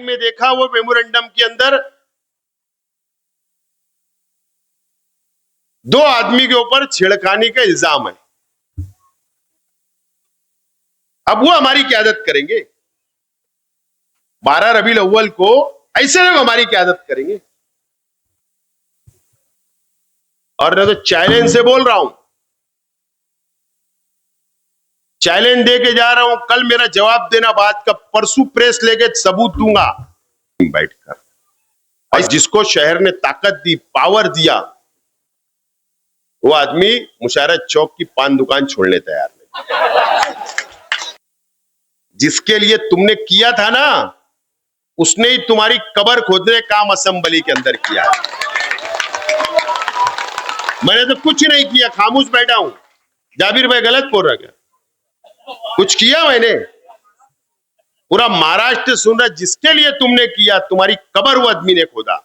में देखा वो मेमोरेंडम के अंदर 2 आदमी के ऊपर छेड़खानी का इल्जाम है। अब वो हमारी क्यादत करेंगे? 12 रबीउल अव्वल को ऐसे लोग हमारी क्यादत करेंगे? और मैं तो चैलेंज से बोल रहा हूं, चैलेंज दे के जा रहा हूं, कल मेरा जवाब देना बात का, परसों प्रेस लेके सबूत दूंगा बैठकर। और जिसको शहर ने ताकत दी, पावर दिया, वो आदमी मुशारत चौक की पान दुकान छोड़ने तैयार नहीं। जिसके लिए तुमने किया था ना, उसने ही तुम्हारी कब्र खोदने का काम असेंबली के अंदर किया। मैंने तो कुछ नहीं किया, खामोश बैठा हूं। जाबिर भाई गलत बोल रहा क्या? कुछ किया मैंने? पूरा महाराष्ट्र सुन रहा, जिसके लिए तुमने किया, तुम्हारी कब्र वो आदमी ने खोदा।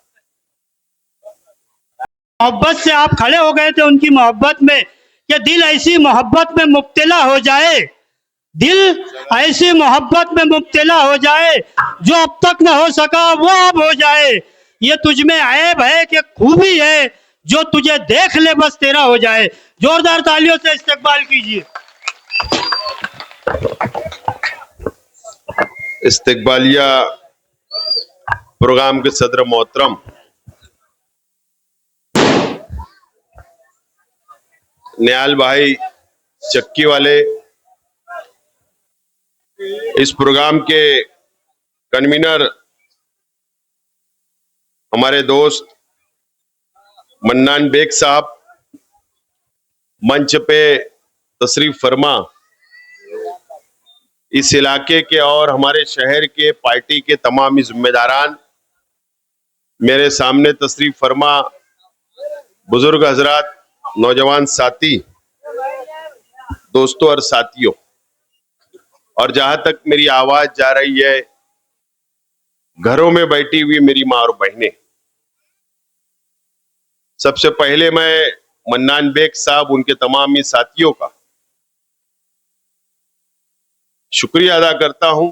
मोहब्बत से आप खड़े हो गए थे उनकी मोहब्बत में, कि दिल ऐसी मोहब्बत में मुब्तला हो जाए, दिल ऐसी मोहब्बत में मुब्तला हो जाए, जो अब तक न हो सका वो अब हो जाए। ये तुझ में ऐब है कि खूबी है, जो तुझे देख ले बस तेरा हो जाए। जोरदार तालियों से इस्तकबाल कीजिए। इस्तकबालिया प्रोग्राम के सदर मोहतरम निहाल भाई चक्की वाले, इस प्रोग्राम के कन्वीनर हमारे दोस्त मन्नान बेग साहब, मंच पे तशरीफ फरमा, इस इलाके के और हमारे शहर के पार्टी के तमाम जिम्मेदारान, मेरे सामने तशरीफ फरमा बुजुर्ग हजरात, नौजवान साथी, दोस्तों और साथियों, और जहां तक मेरी आवाज जा रही है, घरों में बैठी हुई मेरी मां और बहनें, सबसे पहले मैं मन्नान बेग साहब, उनके तमाम ही साथियों का शुक्रिया अदा करता हूं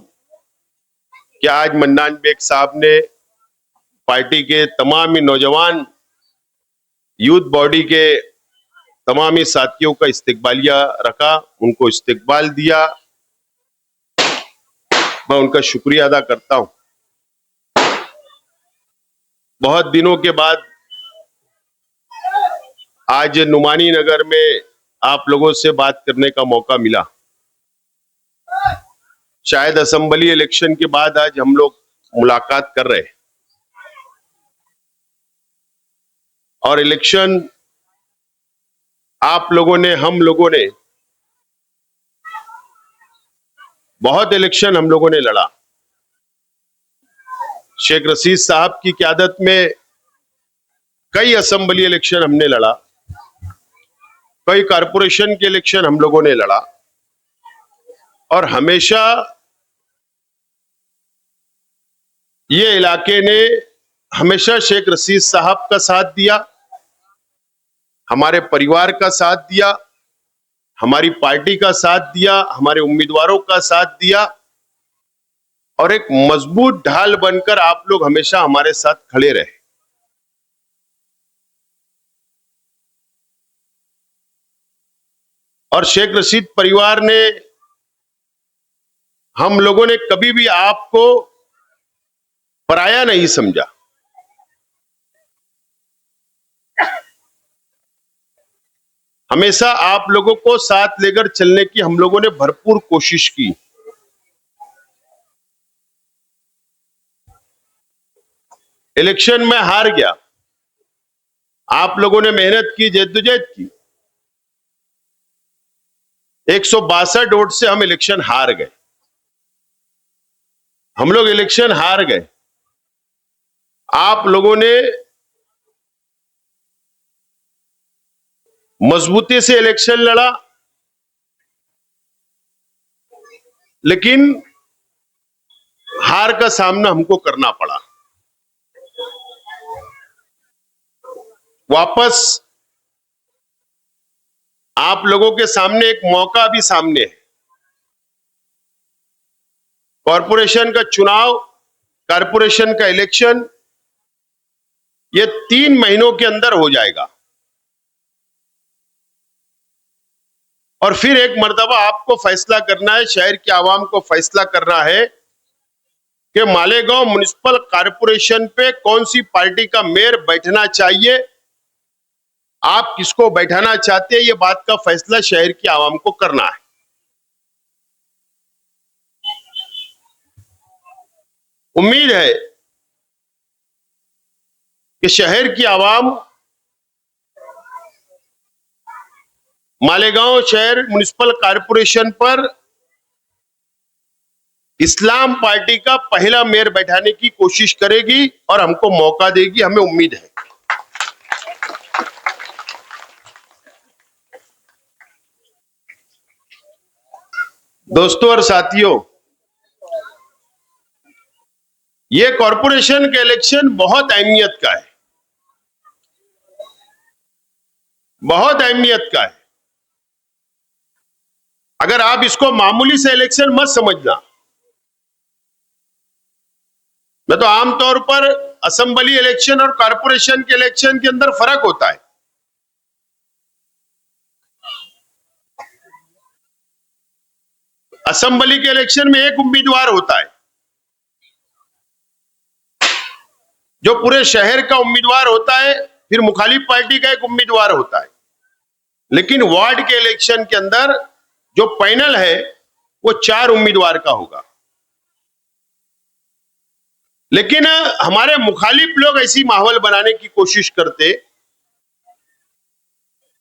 कि आज मन्नान बेग साहब ने पार्टी के तमाम ही नौजवान यूथ बॉडी के तमाम ही साथियों का इस्तकबालिया रखा, उनको इस्तकबाल दिया। मैं उनका शुक्रिया अदा करता हूं। बहुत दिनों के बाद आज नुमानी नगर में आप लोगों से बात करने का मौका मिला। शायद असेंबली इलेक्शन के बाद आज हम लोग मुलाकात कर रहे हैं, और इलेक्शन आप लोगों ने, हम लोगों ने, बहुत इलेक्शन हम लोगों ने लड़ा। शेख रशीद साहब की क़यादत में कई असेंबली इलेक्शन हमने लड़ा, कई कारपोरेशन के इलेक्शन हम लोगों ने लड़ा, और हमेशा ये इलाके ने हमेशा शेख रशीद साहब का साथ दिया, हमारे परिवार का साथ दिया, हमारी पार्टी का साथ दिया, हमारे उम्मीदवारों का साथ दिया, और एक मजबूत ढाल बनकर आप लोग हमेशा हमारे साथ खड़े रहे। और शेख रशीद परिवार ने, हम लोगों ने कभी भी आपको पराया नहीं समझा। हमेशा आप लोगों को साथ लेकर चलने की हम लोगों ने भरपूर कोशिश की। इलेक्शन में हार गया, आप लोगों ने मेहनत की, जद्दोजहद की, 162 वोट से हम इलेक्शन हार गए। हम लोग इलेक्शन हार गए। आप लोगों ने मजबूती से इलेक्शन लड़ा, लेकिन हार का सामना हमको करना पड़ा। वापस आप लोगों के सामने एक मौका भी सामने है। कॉरपोरेशन का चुनाव कारपोरेशन का इलेक्शन ये 3 महीनों के अंदर हो जाएगा और फिर एक मर्तबा आपको फैसला करना है, शहर की आवाम को फैसला करना है कि मालेगांव म्युनिसिपल कारपोरेशन पे कौन सी पार्टी का मेयर बैठना चाहिए, आप किसको बैठाना चाहते हैं, ये बात का फैसला शहर की आवाम को करना है। उम्मीद है कि शहर की आवाम मालेगांव शहर म्युनिसिपल कारपोरेशन पर इस्लाम पार्टी का पहला मेयर बैठाने की कोशिश करेगी और हमको मौका देगी, हमें उम्मीद है। दोस्तों और साथियों, ये कॉरपोरेशन का इलेक्शन बहुत अहमियत का है, बहुत अहमियत का है। अगर आप इसको मामूली से इलेक्शन मत समझना। मैं तो आमतौर पर असेंबली इलेक्शन और कॉरपोरेशन के इलेक्शन के अंदर फर्क होता है। असेंबली के इलेक्शन में एक उम्मीदवार होता है जो पूरे शहर का उम्मीदवार होता है, फिर मुखालिफ पार्टी का एक उम्मीदवार होता है। लेकिन वार्ड के इलेक्शन के अंदर जो पैनल है वो 4 उम्मीदवार का होगा। लेकिन हमारे मुखालिफ लोग ऐसी माहौल बनाने की कोशिश करते,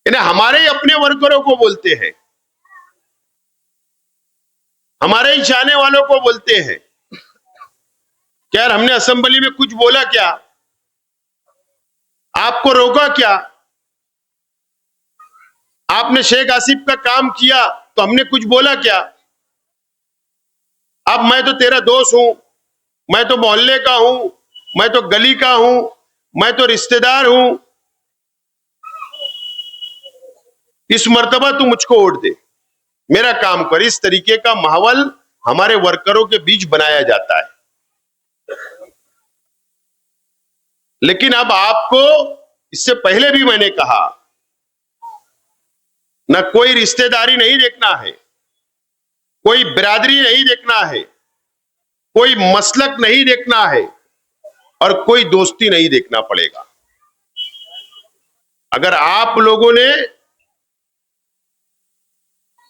इन्हें हमारे ही अपने वर्करों को बोलते हैं, हमारे ही चाहने वालों को बोलते हैं कि यार हमने असेंबली में कुछ बोला क्या, आपको रोका क्या, आपने शेख आसिफ का काम किया तो हमने कुछ बोला क्या, अब मैं तो तेरा दोस्त हूं, मैं तो मोहल्ले का हूं, मैं तो गली का हूं, मैं तो रिश्तेदार हूं, इस मर्तबा तू मुझको वोट दे, मेरा काम कर। इस तरीके का माहौल हमारे वर्करों के बीच बनाया जाता है। लेकिन अब आपको, इससे पहले भी मैंने कहा, ना कोई रिश्तेदारी नहीं देखना है, कोई बिरादरी नहीं देखना है, कोई मसलक नहीं देखना है और कोई दोस्ती नहीं देखना पड़ेगा। अगर आप लोगों ने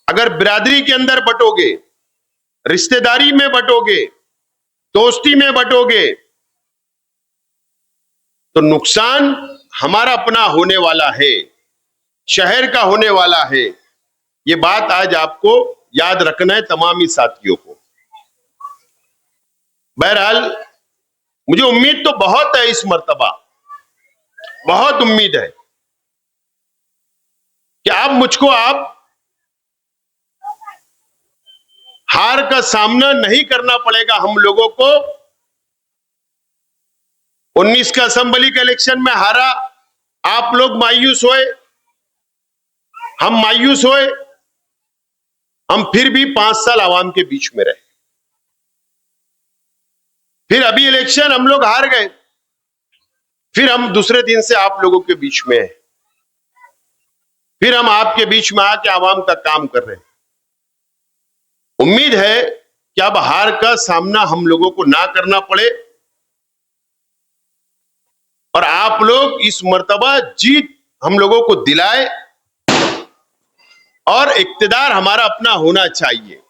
अगर बिरादरी के अंदर बटोगे, रिश्तेदारी में बटोगे, दोस्ती में बटोगे, तो नुकसान हमारा अपना होने वाला है, शहर का होने वाला है। ये बात आज आपको याद रखना है, तमामी साथियों को। बहरहाल मुझे उम्मीद तो बहुत है, इस मर्तबा बहुत उम्मीद है कि आप मुझको हार का सामना नहीं करना पड़ेगा। हम लोगों को 19 का असेंबली के इलेक्शन में हारा, आप लोग मायूस हुए, हम मायूस हुए, हम फिर भी 5 साल आवाम के बीच में रहे। फिर अभी इलेक्शन हम लोग हार गए, फिर हम दूसरे दिन से आप लोगों के बीच में हैं, फिर हम आपके बीच में आके आवाम का काम कर रहे हैं। उम्मीद है कि अब हार का सामना हम लोगों को ना करना पड़े और आप लोग इस मर्तबा जीत हम लोगों को दिलाए और इक्तिदार हमारा अपना होना चाहिए।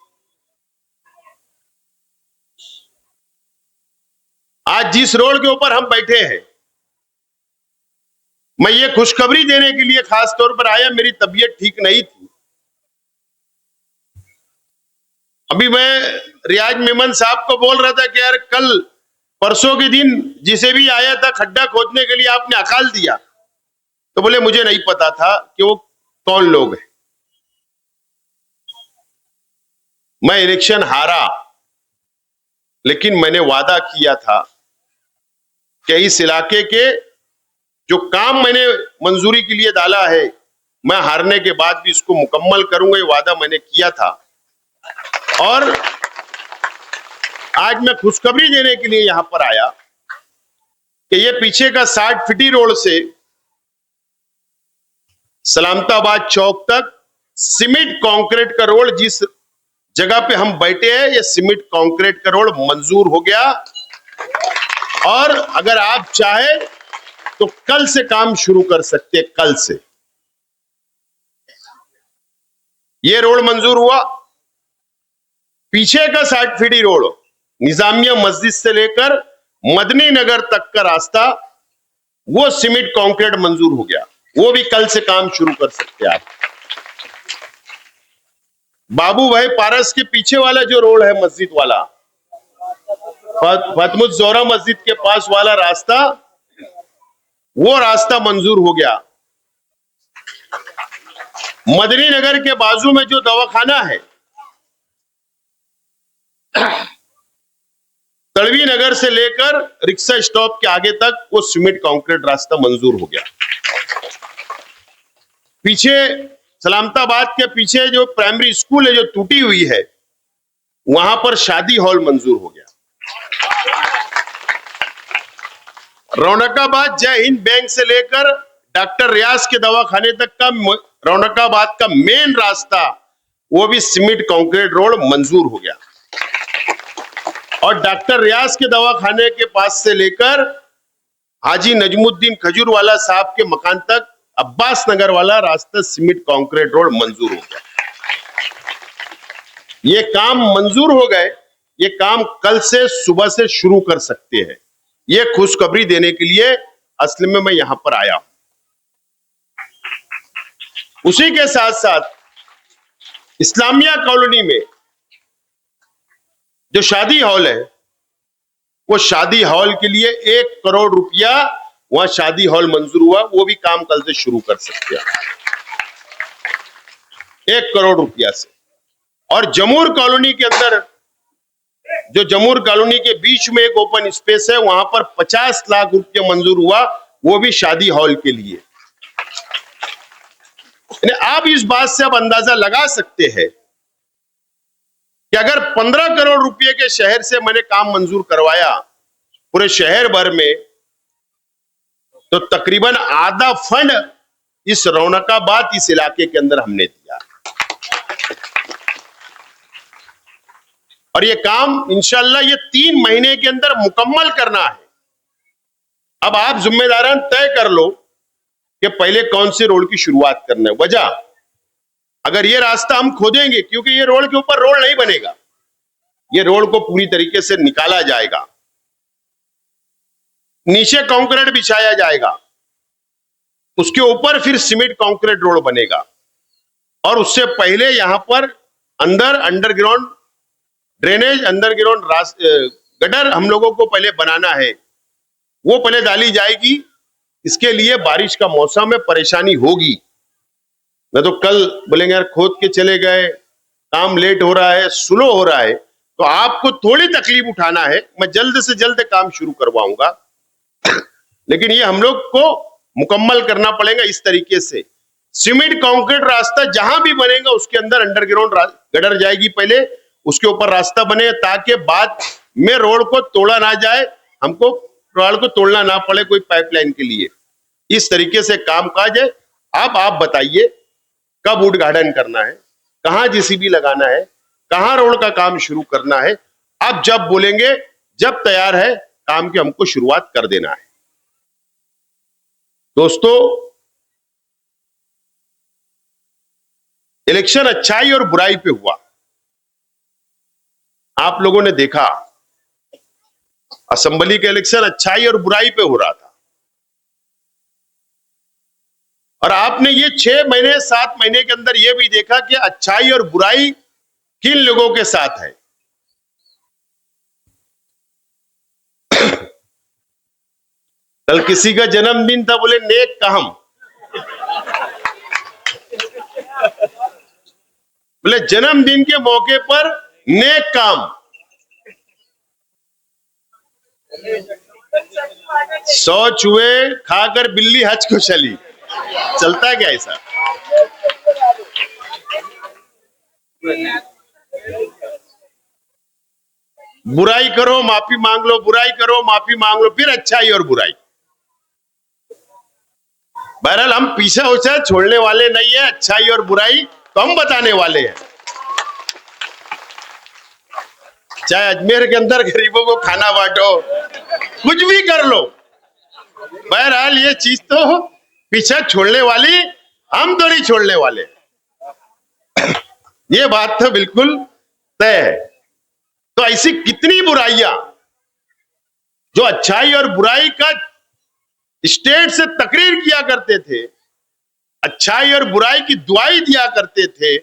आज जिस रोड के ऊपर हम बैठे हैं, मैं ये खुशखबरी देने के लिए खास तौर पर आया, मेरी तबीयत ठीक नहीं थी। अभी मैं रियाज मेमन साहब को बोल रहा था कि यार कल परसों के दिन जिसे भी आया था खड्डा खोदने के लिए आपने अकाल दिया, तो बोले मुझे नहीं पता था कि वो कौन लोग हैं। मैं इलेक्शन हारा, लेकिन मैंने वादा किया था कि इस इलाके के जो काम मैंने मंजूरी के लिए डाला है, मैं हारने के बाद भी इसको मुकम्मल करूंगा। ये वादा मैंने किया था और आज मैं खुशखबरी देने के लिए यहां पर आया कि ये पीछे का 60 फीटी रोड से सलामताबाद चौक तक सीमेंट कंक्रीट का रोड, जिस जगह पे हम बैठे हैं, ये सीमेंट कंक्रीट का रोड मंजूर हो गया। और अगर आप चाहे तो कल से काम शुरू कर सकते हैं। कल से ये रोड मंजूर हुआ। पीछे का 60 फीटी रोड निजामिया मस्जिद से लेकर मदनी नगर तक का रास्ता, वो सीमेंट कंक्रीट मंजूर हो गया। वो भी कल से काम शुरू कर सकते हैं आप। बाबू भाई पारस के पीछे वाला जो रोड है मस्जिद वाला, फातिमुज जोहरा मस्जिद के पास वाला रास्ता, वो रास्ता मंजूर हो गया। मदनी नगर के बाजू में जो दवाखाना है, तड़वी नगर से लेकर रिक्शा स्टॉप के आगे तक, वो सीमेंट कंक्रीट रास्ता मंजूर हो गया। पीछे सलामताबाद के पीछे जो प्राइमरी स्कूल है जो टूटी हुई है, वहां पर शादी हॉल मंजूर हो गया। रौनकाबाद जय हिंद बैंक से लेकर डॉक्टर रियाज के दवाखाने तक का रौनकाबाद का मेन रास्ता, वो भी सीमेंट कंक्रीट रोड मंजूर हो गया। और डॉक्टर रियाज के दवाखाने के पास से लेकर हाजी नजमुद्दीन खजूरवाला साहब के मकान तक अब्बास नगर वाला रास्ता सीमेंट कंक्रीट रोड मंजूर हो गया। ये काम मंजूर हो गए। ये काम कल से सुबह से शुरू कर सकते हैं। ये खुशखबरी देने के लिए असली में मैं यहां पर आया हूं। उसी के साथ साथ इस्लामिया कॉलोनी में जो शादी हॉल है, वो शादी हॉल के लिए 1 करोड़ रुपया वहां शादी हॉल मंजूर हुआ। वो भी काम कल से शुरू कर सकते हैं 1 करोड़ रुपया से। और जमूर कॉलोनी के अंदर, जो जमूर कॉलोनी के बीच में एक ओपन स्पेस है, वहां पर 50 लाख रुपया मंजूर हुआ, वो भी शादी हॉल के लिए। आप इस बात से अब अंदाजा लगा सकते हैं कि अगर 15 करोड़ रुपए के शहर से मैंने काम मंजूर करवाया पूरे शहर भर में, तो तकरीबन आधा फंड इस रौनकाबाद, इस इलाके के अंदर हमने दिया। और ये काम इंशाल्लाह ये 3 महीने के अंदर मुकम्मल करना है। अब आप जिम्मेदारान तय कर लो कि पहले कौन से रोड की शुरुआत करना है। वजह, अगर ये रास्ता हम खोदेंगे, क्योंकि ये रोड के ऊपर रोड नहीं बनेगा, ये रोड को पूरी तरीके से निकाला जाएगा, नीचे कंक्रीट बिछाया जाएगा, उसके ऊपर फिर सीमेंट कंक्रीट रोड बनेगा। और उससे पहले यहां पर अंदर अंडरग्राउंड ड्रेनेज, अंडरग्राउंड गटर हम लोगों को पहले बनाना है, वो पहले डाली जाएगी। इसके लिए बारिश का मौसम में परेशानी होगी। मैं तो कल बोलेंगे यार खोद के चले गए, काम लेट हो रहा है, स्लो हो रहा है, तो आपको थोड़ी तकलीफ उठाना है। मैं जल्द से जल्द काम शुरू करवाऊंगा, लेकिन ये हम लोग को मुकम्मल करना पड़ेगा इस तरीके से। सीमेंट कंक्रीट रास्ता जहां भी बनेगा उसके अंदर अंडरग्राउंड गटर जाएगी पहले, उसके ऊपर रास्ता बने, ताकि बाद में रोड को तोड़ा ना जाए, हमको रोड को तोड़ना ना पड़े कोई पाइपलाइन के लिए। इस तरीके से काम काज है। अब आप बताइए कब उद्घाटन करना है, कहां जेसीबी लगाना है, कहां रोड का काम शुरू करना है। आप जब बोलेंगे, जब तैयार है काम की, हमको शुरुआत कर देना है। दोस्तों, इलेक्शन अच्छाई और बुराई पे हुआ। आप लोगों ने देखा असेंबली का इलेक्शन अच्छाई और बुराई पे हो रहा था, और आपने ये 6 महीने 7 महीने के अंदर ये भी देखा कि अच्छाई और बुराई किन लोगों के साथ है। कल किसी का जन्मदिन था, बोले नेक काम, बोले जन्मदिन के मौके पर नेक काम। 100 चूहे खाकर बिल्ली हज को चली। चलता है क्या ऐसा? बुराई करो माफी मांग लो, बुराई करो माफी मांग लो, फिर अच्छाई और बुराई। बहरहाल हम पीछा उछा छोड़ने वाले नहीं है, अच्छाई और बुराई तो हम बताने वाले हैं। चाहे अजमेर के अंदर गरीबों को खाना बांटो, कुछ भी कर लो, बहरहाल ये चीज तो पीछा छोड़ने वाली हम तो नहीं छोड़ने वाले। ये बात तो बिल्कुल तय है। तो ऐसी कितनी बुराइयां जो अच्छाई और बुराई का स्टेट से तकरीर किया करते थे, अच्छाई और बुराई की दुआई दिया करते थे।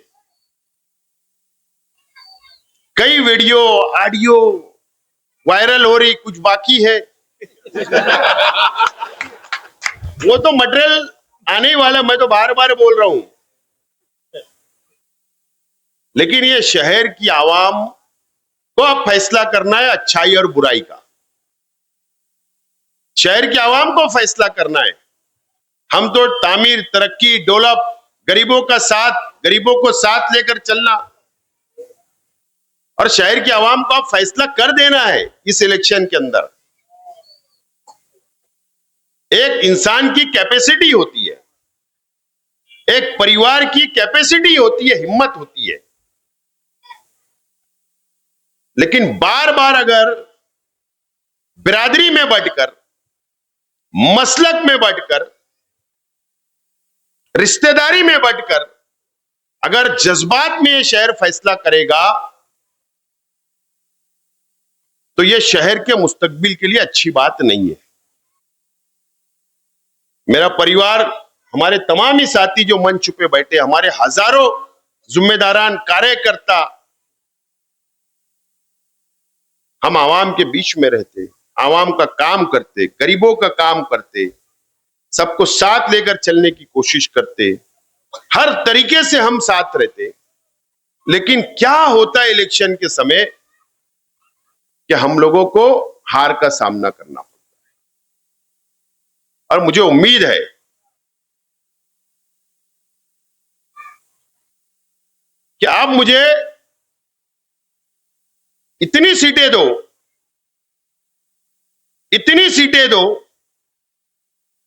कई वीडियो ऑडियो वायरल हो रही, कुछ बाकी है। वो तो मटेरियल आने ही वाला, मैं तो बार बार बोल रहा हूं। लेकिन ये शहर की आवाम को अब फैसला करना है अच्छाई और बुराई का। शहर की आवाम को फैसला करना है। हम तो तामीर, तरक्की, डेवलप, गरीबों का साथ, गरीबों को साथ लेकर चलना, और शहर की आवाम को अब फैसला कर देना है इस इलेक्शन के अंदर। एक इंसान की कैपेसिटी होती है, एक परिवार की कैपेसिटी होती है, हिम्मत होती है। लेकिन बार बार अगर बिरादरी में बढ़कर, मसलक में बढ़कर, रिश्तेदारी में बढ़कर अगर जज्बात में यह शहर फैसला करेगा तो यह शहर के मुस्तकबिल के लिए अच्छी बात नहीं है। मेरा परिवार, हमारे तमाम ही साथी जो मंच पे बैठे, हमारे हजारों जिम्मेदारान कार्यकर्ता, हम आवाम के बीच में रहते, आवाम का काम करते, गरीबों का काम करते, सबको साथ लेकर चलने की कोशिश करते, हर तरीके से हम साथ रहते। लेकिन क्या होता है इलेक्शन के समय कि हम लोगों को हार का सामना करना पड़ता है। और मुझे उम्मीद है कि आप मुझे इतनी सीटें दो, इतनी सीटें दो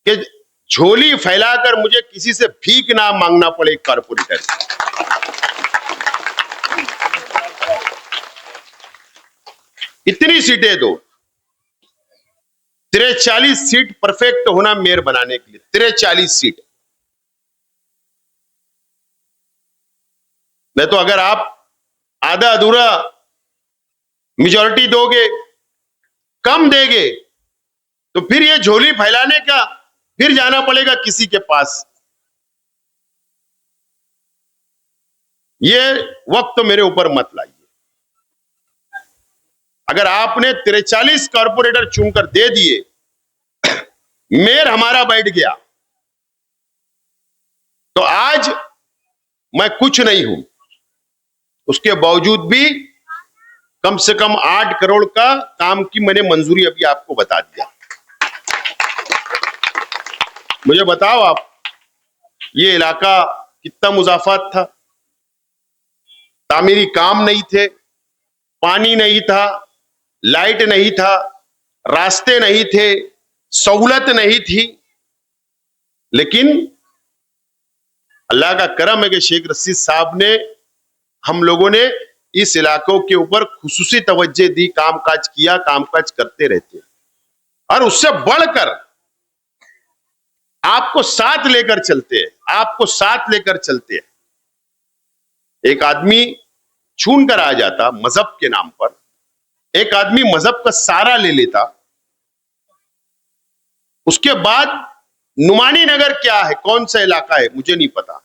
कि झोली फैलाकर मुझे किसी से भीख ना मांगना पड़े कारपोरेटर। इतनी सीटें दो, 43 सीट परफेक्ट होना मेयर बनाने के लिए, 43 सीट। नहीं तो अगर आप आधा अधूरा मेजॉरिटी दोगे, कम देंगे, तो फिर ये झोली फैलाने का फिर जाना पड़ेगा किसी के पास। ये वक्त तो मेरे ऊपर मत लाइए। अगर आपने 43 कारपोरेटर चुनकर दे दिए, मेयर हमारा बैठ गया, तो आज मैं कुछ नहीं हूं। उसके बावजूद भी कम से कम 8 करोड़ का काम की मैंने मंजूरी अभी आपको बता दिया। मुझे बताओ आप, ये इलाका कितना मुजाफात था? तामीरी काम नहीं थे, पानी नहीं था, लाइट नहीं था, रास्ते नहीं थे, सहूलत नहीं थी। लेकिन अल्लाह का करम है कि शेख रशीद साहब ने, हम लोगों ने इस इलाकों के ऊपर खुसूसी तवज्जो दी, कामकाज किया, कामकाज करते रहते। और उससे बढ़कर आपको साथ लेकर चलते हैं, आपको साथ लेकर चलते हैं। एक आदमी छून कर आ जाता मजहब के नाम पर, एक आदमी मजहब का सहारा ले लेता, उसके बाद नुमानी नगर क्या है, कौन सा इलाका है, मुझे नहीं पता।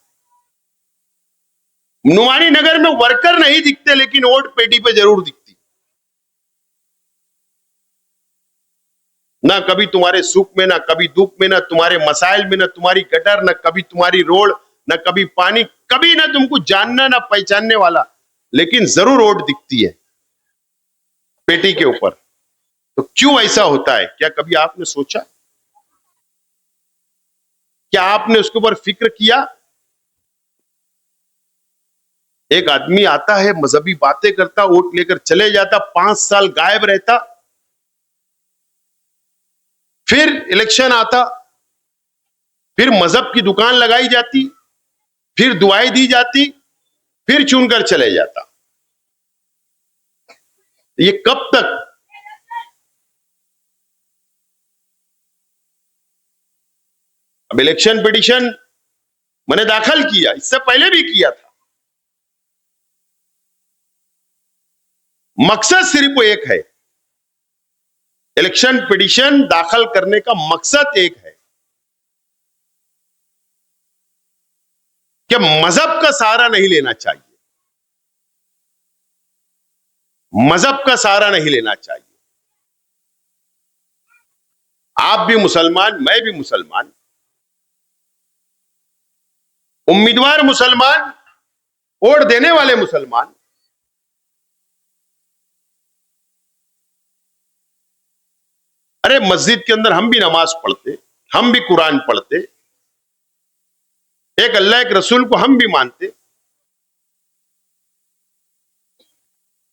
नुमानी नगर में वर्कर नहीं दिखते, लेकिन वोट पेटी पे जरूर दिखती। ना कभी तुम्हारे सुख में, ना कभी दुख में, ना तुम्हारे मसाइल में, ना तुम्हारी गटर, ना कभी तुम्हारी रोड, ना कभी पानी, कभी ना तुमको जानना ना पहचानने वाला, लेकिन जरूर वोट दिखती है पेटी के ऊपर। तो क्यों ऐसा होता है? क्या कभी आपने सोचा? क्या आपने उसके ऊपर फिक्र किया? एक आदमी आता है, मजहबी बातें करता, वोट लेकर चले जाता, 5 साल गायब रहता, फिर इलेक्शन आता, फिर मजहब की दुकान लगाई जाती, फिर दुआएं दी जाती, फिर चुनकर चले जाता। ये कब तक? अब इलेक्शन पिटीशन मैंने दाखिल किया, इससे पहले भी किया था। मकसद सिर्फ एक है, इलेक्शन पिटीशन दाखिल करने का मकसद एक है कि मजहब का सहारा नहीं लेना चाहिए, मजहब का सहारा नहीं लेना चाहिए। आप भी मुसलमान, मैं भी मुसलमान, उम्मीदवार मुसलमान, वोट देने वाले मुसलमान। अरे मस्जिद के अंदर हम भी नमाज पढ़ते, हम भी कुरान पढ़ते, एक अल्लाह एक रसूल को हम भी मानते।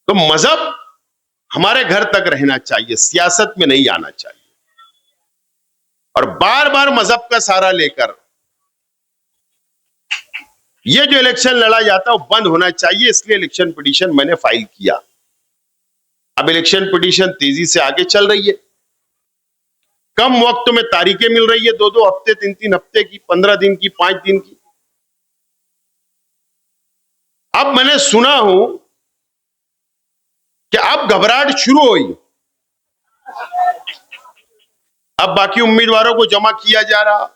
तो मजहब हमारे घर तक रहना चाहिए, सियासत में नहीं आना चाहिए। और बार बार मजहब का सहारा लेकर ये जो इलेक्शन लड़ा जाता है वो बंद होना चाहिए। इसलिए इलेक्शन पिटीशन मैंने फाइल किया। अब इलेक्शन पिटीशन तेजी से आगे चल रही है, कम वक्त में तारीखें मिल रही है, 2-2 हफ्ते, 3-3 हफ्ते की, 15 दिन की, 5 दिन की। अब मैंने सुना हूं कि अब घबराहट शुरू हुई, अब बाकी उम्मीदवारों को जमा किया जा रहा,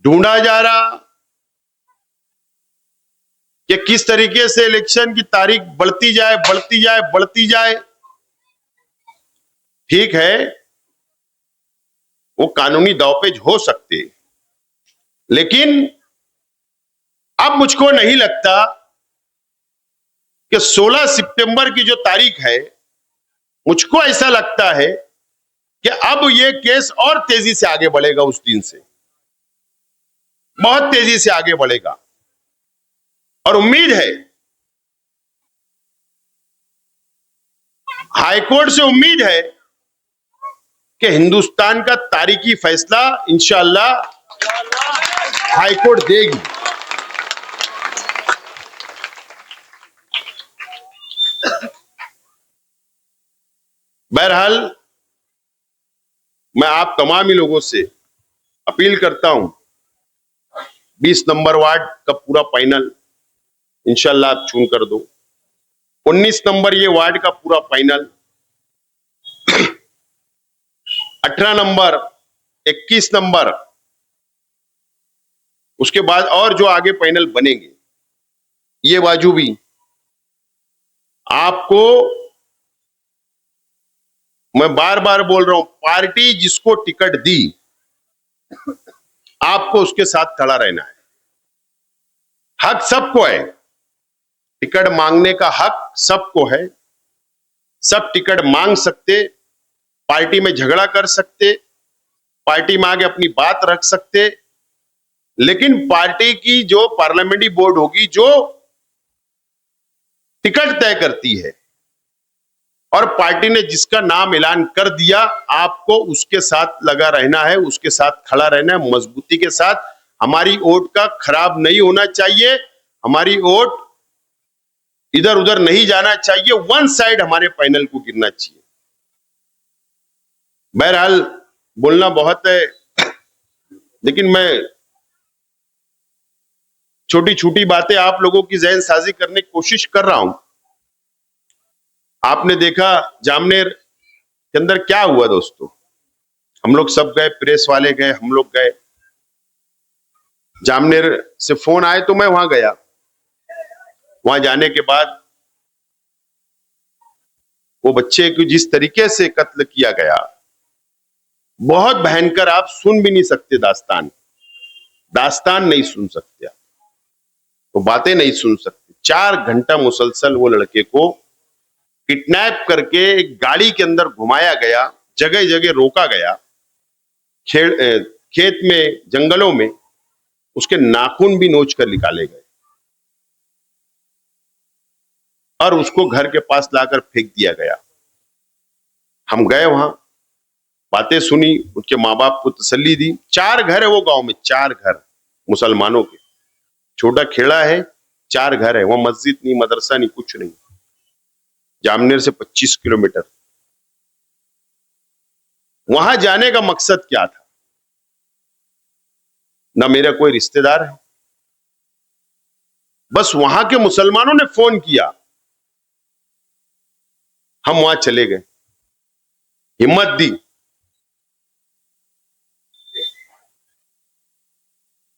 ढूंढा जा रहा कि किस तरीके से इलेक्शन की तारीख बढ़ती जाए, बढ़ती जाए, बढ़ती जाए। ठीक है, वो कानूनी दांवपेच हो सकते, लेकिन अब मुझको नहीं लगता कि 16 सितंबर की जो तारीख है, मुझको ऐसा लगता है कि अब ये केस और तेजी से आगे बढ़ेगा, उस दिन से बहुत तेजी से आगे बढ़ेगा। और उम्मीद है, हाईकोर्ट से उम्मीद है कि हिंदुस्तान का तारीखी फैसला इंशाअल्लाह हाईकोर्ट देगी। बहरहाल मैं आप तमाम ही लोगों से अपील करता हूं, 20 नंबर वार्ड का पूरा पैनल इंशाअल्लाह आप चुन कर दो, 19 नंबर ये वार्ड का पूरा पैनल, 18 नंबर, 21 नंबर, उसके बाद और जो आगे पैनल बनेंगे, ये बाजू भी आपको मैं बार बार बोल रहा हूं, पार्टी जिसको टिकट दी आपको उसके साथ खड़ा रहना है। हक सबको है, टिकट मांगने का हक सबको है, सब टिकट मांग सकते, पार्टी में झगड़ा कर सकते, पार्टी में आगे अपनी बात रख सकते, लेकिन पार्टी की जो पार्लियामेंट्री बोर्ड होगी जो टिकट तय करती है, और पार्टी ने जिसका नाम ऐलान कर दिया, आपको उसके साथ लगा रहना है, उसके साथ खड़ा रहना है, मजबूती के साथ। हमारी वोट का खराब नहीं होना चाहिए, हमारी वोट इधर उधर नहीं जाना चाहिए, वन साइड हमारे पैनल को गिरना चाहिए। बहरहाल बोलना बहुत है, लेकिन मैं छोटी छोटी बातें आप लोगों की जहन साजी करने की कोशिश कर रहा हूं। आपने देखा जामनेर के अंदर क्या हुआ दोस्तों, हम लोग सब गए, प्रेस वाले गए, हम लोग गए, जामनेर से फोन आए तो मैं वहां गया। वहां जाने के बाद वो बच्चे को जिस तरीके से कत्ल किया गया, बहुत भयंकर, आप सुन भी नहीं सकते, दास्तान नहीं सुन सकते, वो बातें नहीं सुन सकते। 4 घंटा मुसलसल वो लड़के को किडनैप करके एक गाड़ी के अंदर घुमाया गया, जगह जगह रोका गया, खेत में, जंगलों में उसके नाखून भी नोच कर निकाले गए। और उसको घर के पास लाकर फेंक दिया गया। हम गए वहां, बातें सुनी, उनके माँ बाप को तसल्ली दी। 4 घर है वो गांव में, 4 घर मुसलमानों के, छोटा खेड़ा है, 4 घर है वहां, मस्जिद नहीं, मदरसा नहीं, कुछ नहीं। जामनेर से 25 किलोमीटर। वहां जाने का मकसद क्या था? ना मेरा कोई रिश्तेदार है, बस वहां के मुसलमानों ने फोन किया, हम वहां चले गए, हिम्मत दी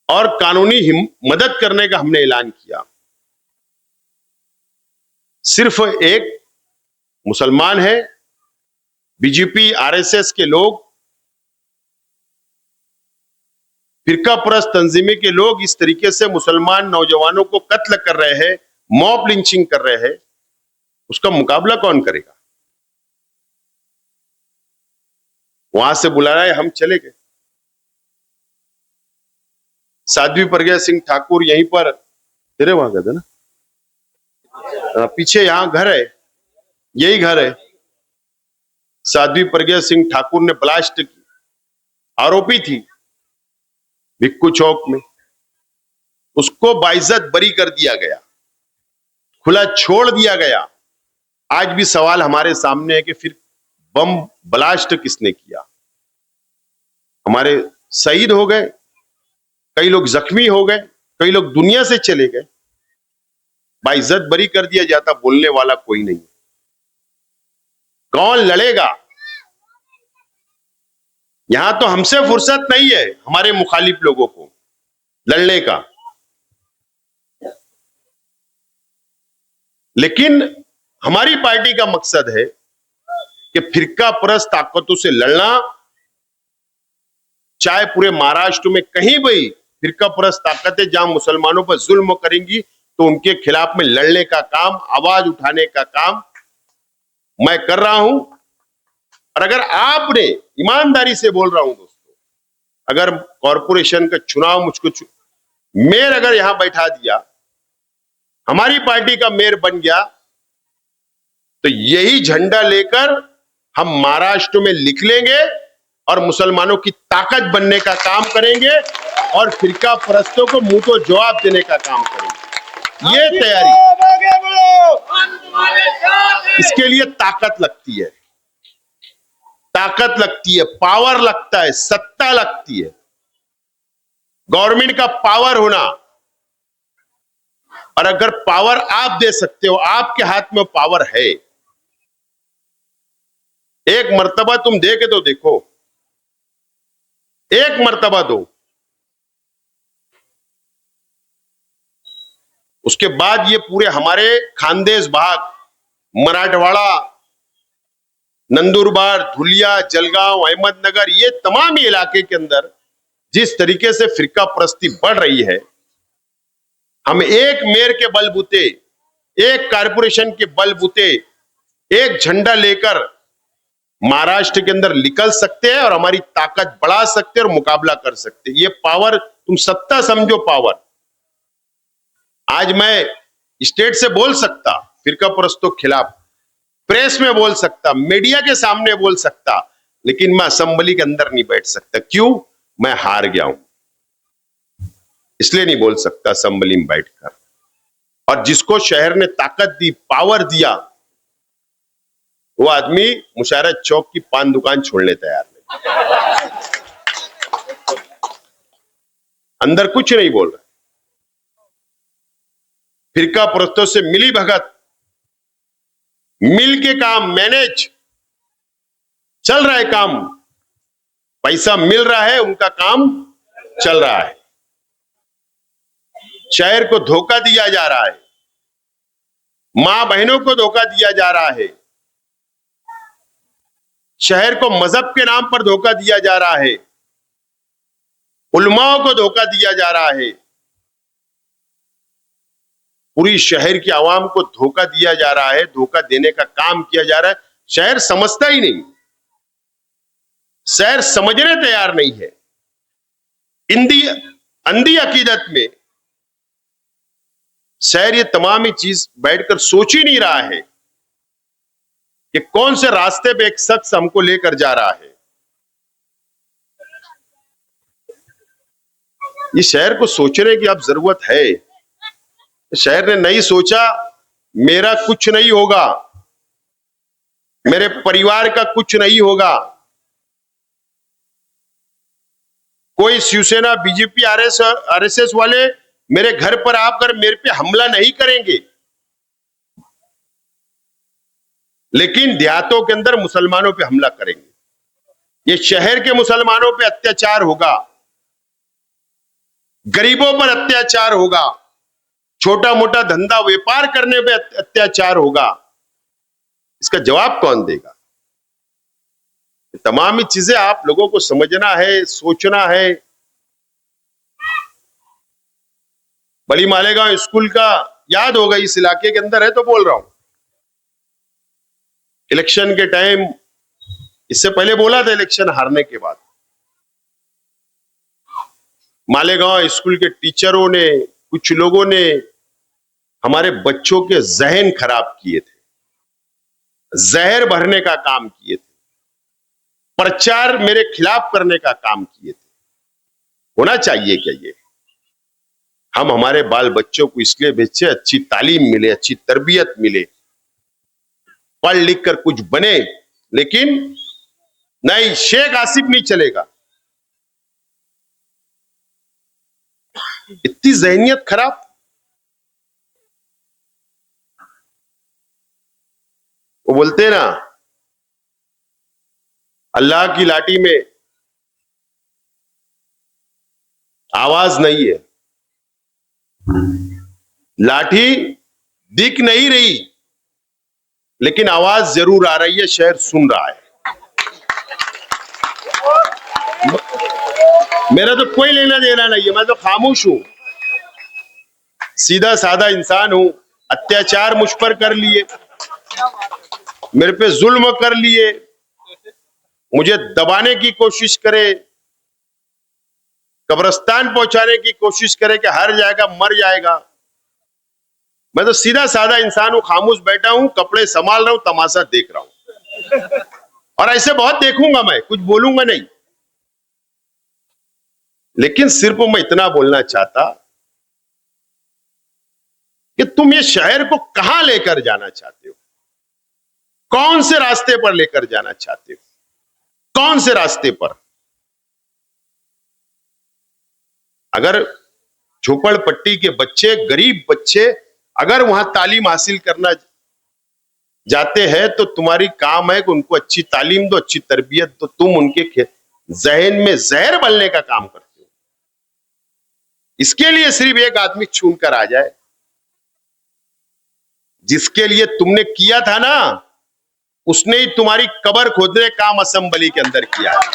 और कानूनी मदद करने का हमने ऐलान किया। सिर्फ एक मुसलमान है, बीजेपी आरएसएस के लोग, फिरका परस्त तंजीमें के लोग इस तरीके से मुसलमान नौजवानों को कत्ल कर रहे हैं, मॉब लिंचिंग कर रहे हैं, उसका मुकाबला कौन करेगा? वहां से बुला रहा है, हम चले गए। साध्वी प्रज्ञा सिंह ठाकुर यहीं पर, तेरे वहां गए थे ना, पीछे यहां घर है, यही घर है। साध्वी प्रज्ञा सिंह ठाकुर ने ब्लास्ट की, आरोपी थी भिक्कू चौक में, उसको बाइज्जत बरी कर दिया गया, खुला छोड़ दिया गया। आज भी सवाल हमारे सामने है कि फिर बम ब्लास्ट किसने किया? हमारे शहीद हो गए, कई लोग जख्मी हो गए, कई लोग दुनिया से चले गए, बाइज्जत बरी कर दिया जाता, बोलने वाला कोई नहीं। कौन लड़ेगा? यहां तो हमसे फुर्सत नहीं है हमारे मुखालिफ लोगों को लड़ने का, लेकिन हमारी पार्टी का मकसद है कि फिरका परस्त ताकतों से लड़ना, चाहे पूरे महाराष्ट्र में कहीं भी फिरका परस्त ताकतें जहां मुसलमानों पर जुल्म करेंगी तो उनके खिलाफ में लड़ने का काम, आवाज उठाने का काम मैं कर रहा हूं। और अगर आपने, ईमानदारी से बोल रहा हूं दोस्तों, अगर कॉरपोरेशन का चुनाव मुझको मेयर अगर यहां बैठा दिया, हमारी पार्टी का मेयर बन गया, तो यही झंडा लेकर हम महाराष्ट्र में निकलेंगे और मुसलमानों की ताकत बनने का काम करेंगे और फिरका परस्तों को मुंह तो जवाब देने का काम करेंगे। ये तैयारी, इसके लिए ताकत लगती है, ताकत लगती है, पावर लगता है, सत्ता लगती है, गवर्नमेंट का पावर होना। और अगर पावर आप दे सकते हो, आपके हाथ में पावर है, एक मर्तबा तुम दे के तो देखो, एक मर्तबा दो, उसके बाद ये पूरे हमारे खानदेश भाग, मराठवाड़ा, नंदुरबार, धुलिया, जलगांव, अहमदनगर, ये तमाम ही इलाके के अंदर जिस तरीके से फिरका परस्ती बढ़ रही है, हम एक मेयर के बलबूते, एक कारपोरेशन के बलबूते, एक झंडा लेकर महाराष्ट्र के अंदर निकल सकते हैं और हमारी ताकत बढ़ा सकते हैं और मुकाबला कर सकते हैं। ये पावर, तुम सत्ता समझो पावर। आज मैं स्टेट से बोल सकता फिरका परस्तों के खिलाफ, प्रेस में बोल सकता, मीडिया के सामने बोल सकता, लेकिन मैं असेंबली के अंदर नहीं बैठ सकता। क्यों? मैं हार गया हूं, इसलिए नहीं बोल सकता असेंबली में बैठकर। और जिसको शहर ने ताकत दी, पावर दिया, वो आदमी मुशारत चौक की पान दुकान छोड़ने तैयार नहीं, अंदर कुछ नहीं बोल रहा। फिरका परस्तों से मिली भगत, मिल के काम, मैनेज चल रहा है, काम, पैसा मिल रहा है, उनका काम चल रहा है। शहर को धोखा दिया जा रहा है, मां बहनों को धोखा दिया जा रहा है, शहर को मजहब के नाम पर धोखा दिया जा रहा है, उलमाओं को धोखा दिया जा रहा है, पूरी शहर की आवाम को धोखा दिया जा रहा है, धोखा देने का काम किया जा रहा है। शहर समझता ही नहीं, शहर समझने तैयार नहीं है। अंधी अकीदत में शहर ये तमाम ही चीज बैठकर सोच ही नहीं रहा है कि कौन से रास्ते पे एक शख्स हमको लेकर जा रहा है। ये शहर को सोचने की अब जरूरत है। शहर ने नहीं सोचा मेरा कुछ नहीं होगा, मेरे परिवार का कुछ नहीं होगा, कोई शिवसेना बीजेपी आरएसएस वाले मेरे घर पर आकर मेरे पे हमला नहीं करेंगे, लेकिन देहातों के अंदर मुसलमानों पे हमला करेंगे। ये शहर के मुसलमानों पे अत्याचार होगा, गरीबों पर अत्याचार होगा, छोटा मोटा धंधा व्यापार करने पे अत्याचार होगा। इसका जवाब कौन देगा? तमाम ही चीजें आप लोगों को समझना है, सोचना है। बड़ी मालेगांव स्कूल का याद होगा, इस इलाके के अंदर है तो बोल रहा हूं। इलेक्शन के टाइम, इससे पहले बोला था इलेक्शन हारने के बाद, मालेगांव स्कूल के टीचरों ने, कुछ लोगों ने हमारे बच्चों के जहन खराब किए थे, जहर भरने का काम किए थे, प्रचार मेरे खिलाफ करने का काम किए थे। होना चाहिए क्या ये? हम हमारे बाल बच्चों को इसलिए भेजे अच्छी तालीम मिले, अच्छी तरबियत मिले, पढ़ लिख कर कुछ बने, लेकिन नहीं, शेख आसिफ नहीं चलेगा। इतनी जहनियत खराब। वो बोलते हैं ना, अल्लाह की लाठी में आवाज नहीं है, लाठी दिख नहीं रही लेकिन आवाज जरूर आ रही है, शहर सुन रहा है। मेरा तो कोई लेना देना नहीं है, मैं तो खामोश हूं, सीधा साधा इंसान हूं। अत्याचार मुझ पर कर लिए, मेरे पे जुल्म कर लिए, मुझे दबाने की कोशिश करे, कब्रिस्तान पहुंचाने की कोशिश करे कि हार जाएगा, मर जाएगा। मैं तो सीधा साधा इंसान हूं, खामोश बैठा हूं, कपड़े संभाल रहा हूं, तमाशा देख रहा हूं। और ऐसे बहुत देखूंगा, मैं कुछ बोलूंगा नहीं। लेकिन सिर्फ मैं इतना बोलना चाहता कि तुम ये शहर को कहां लेकर जाना चाहते हो, कौन से रास्ते पर लेकर जाना चाहते हो, कौन से रास्ते पर? अगर झोपड़पट्टी के बच्चे, गरीब बच्चे अगर वहां तालीम हासिल करना जाते हैं तो तुम्हारी काम है कि उनको अच्छी तालीम दो, अच्छी तरबियत दो। तुम उनके जहन में जहर भरने का काम करते हो। इसके लिए सिर्फ एक आदमी चुनकर आ जाए, जिसके लिए तुमने किया था ना, उसने ही तुम्हारी कब्र खोदने का काम असेंबली के अंदर किया है।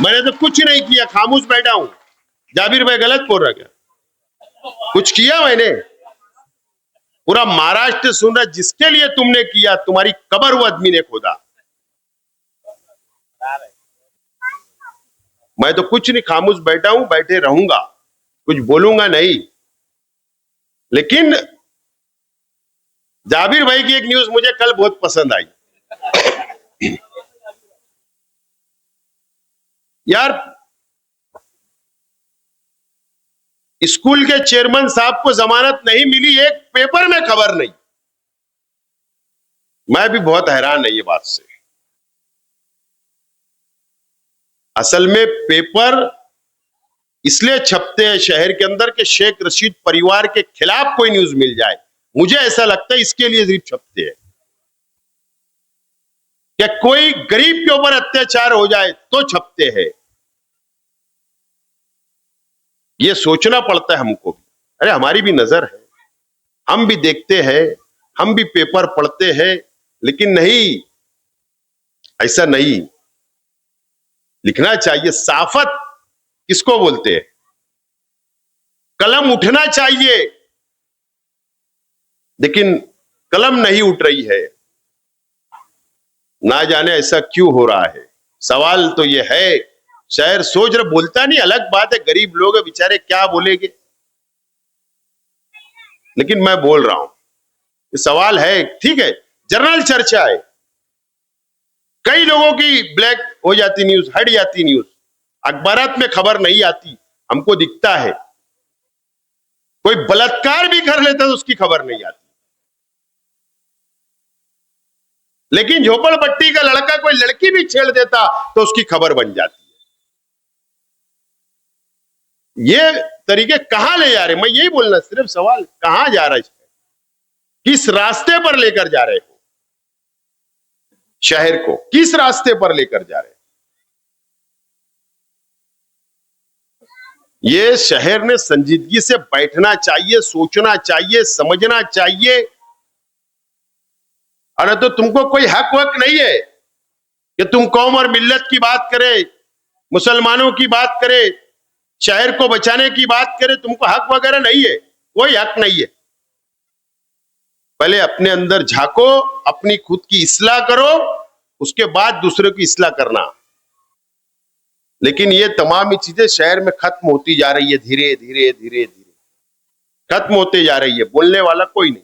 मैंने तो कुछ नहीं किया, खामोश बैठा हूं। जाबिर भाई गलत बोल रहा क्या? कुछ किया मैंने? पूरा महाराष्ट्र सुन रहा, जिसके लिए तुमने किया, तुम्हारी कब्र वो आदमी ने खोदा। मैं तो कुछ नहीं, खामोश बैठा हूं, बैठे रहूंगा, कुछ बोलूंगा नहीं। लेकिन जाबिर भाई की एक न्यूज मुझे कल बहुत पसंद आई। यार, स्कूल के चेयरमैन साहब को जमानत नहीं मिली, एक पेपर में खबर नहीं। मैं भी बहुत हैरान है ये बात से। असल में पेपर इसलिए छपते हैं शहर के अंदर कि शेख रशीद परिवार के खिलाफ कोई न्यूज मिल जाए। मुझे ऐसा लगता है इसके लिए सिर्फ छपते हैं कि कोई गरीब के ऊपर अत्याचार हो जाए तो छपते हैं। ये सोचना पड़ता है हमको भी। अरे हमारी भी नजर है, हम भी देखते हैं, हम भी पेपर पढ़ते हैं, लेकिन नहीं, ऐसा नहीं लिखना चाहिए। साफत किसको बोलते हैं? कलम उठना चाहिए, लेकिन कलम नहीं उठ रही है। ना जाने ऐसा क्यों हो रहा है। सवाल तो ये है, शहर सोच रहा, बोलता नहीं, अलग बात है, गरीब लोग है बेचारे, क्या बोलेंगे। लेकिन मैं बोल रहा हूं, ये सवाल है, ठीक है, जनरल चर्चा है। कई लोगों की ब्लैक हो जाती न्यूज, हट जाती न्यूज, अखबारात में खबर नहीं आती, हमको दिखता है। कोई बलात्कार भी कर लेता तो उसकी खबर नहीं आती, लेकिन झोपड़पट्टी का लड़का कोई लड़की भी छेड़ देता तो उसकी खबर बन जाती है। ये तरीके कहां ले जा रहे, मैं यही बोलना, सिर्फ सवाल कहां जा रहा है, किस रास्ते पर लेकर जा रहे हो शहर को, किस रास्ते पर लेकर जा रहे हैं। ये शहर ने संजीदगी से बैठना चाहिए, सोचना चाहिए, समझना चाहिए। अरे तो तुमको कोई हक वक नहीं है कि तुम कौम और मिल्लत की बात करे, मुसलमानों की बात करे, शहर को बचाने की बात करे, तुमको हक वगैरह नहीं है, कोई हक नहीं है। पहले अपने अंदर झांको, अपनी खुद की इस्लाह करो, उसके बाद दूसरे की इस्लाह करना। लेकिन ये तमाम चीजें शहर में खत्म होती जा रही है, धीरे धीरे धीरे धीरे खत्म होते जा रही है, बोलने वाला कोई नहीं।